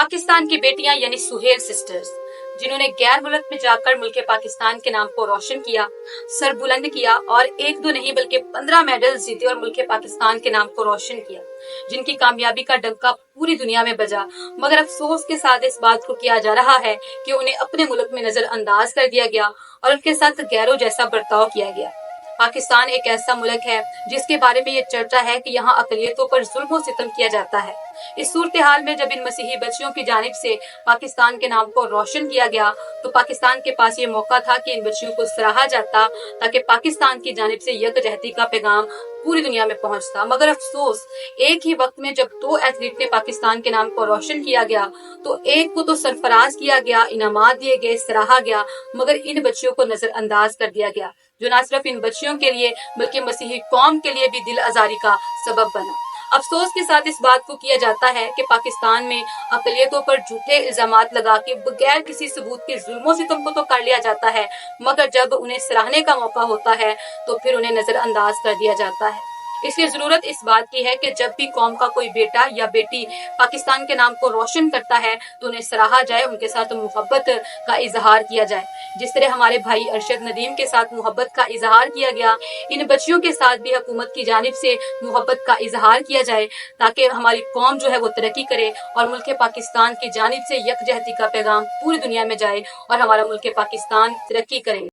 पाकिस्तान की बेटियां यानी सुहेल सिस्टर्स, जिन्होंने गैर मुल्क में जाकर मुल्क पाकिस्तान के नाम को रोशन किया, सर बुलंद किया और एक दो नहीं बल्कि 15 मेडल जीते और मुल्क पाकिस्तान के नाम को रोशन किया, जिनकी कामयाबी का डंका पूरी दुनिया में बजा। मगर अफसोस के साथ इस बात को किया जा रहा है कि उन्हें अपने मुल्क में नजरअंदाज कर दिया गया और उनके साथ गैरों जैसा बर्ताव किया गया। पाकिस्तान एक ऐसा मुल्क है जिसके बारे में ये चर्चा है कि यहाँ अकलियतों पर जुल्म और सितम किया जाता है। इस सूरत हाल में जब इन मसीही बच्चियों की जानिब से पाकिस्तान के नाम को रोशन किया गया तो पाकिस्तान के पास ये मौका था कि इन बच्चियों को सराहा जाता ताकि पाकिस्तान की जानिब से यकजहती का पैगाम पूरी दुनिया में पहुंचता। मगर अफसोस, एक ही वक्त में जब दो एथलीट ने पाकिस्तान के नाम को रोशन किया गया तो एक को तो सरफराज किया गया, इनामात दिए गए, सराहा गया, मगर इन बच्चियों को नजरअंदाज कर दिया गया, जो न सिर्फ इन बच्चियों के लिए बल्कि मसीही कौम के लिए भी दिल आजारी का सबब बना। अफसोस के साथ इस बात को किया जाता है कि पाकिस्तान में अकलियतों पर झूठे इल्जामात लगा के बगैर किसी सबूत के जुल्मों सितम को तो कर लिया जाता है, मगर जब उन्हें सराहने का मौका होता है तो फिर उन्हें नजरअंदाज कर दिया जाता है। इसलिए जरूरत इस बात की है कि जब भी कौम का कोई बेटा या बेटी पाकिस्तान के नाम को रोशन करता है तो उन्हें सराहा जाए, उनके साथ मोहब्बत का इजहार किया जाए। जिस तरह हमारे भाई अरशद नदीम के साथ मोहब्बत का इजहार किया गया, इन बच्चियों के साथ भी हुकूमत की जानिब से मोहब्बत का इजहार किया जाए ताकि हमारी कौम जो है वो तरक्की करे और मुल्क पाकिस्तान की जानिब से यकजहती का पैगाम पूरी दुनिया में जाए और हमारा मुल्क पाकिस्तान तरक्की करे।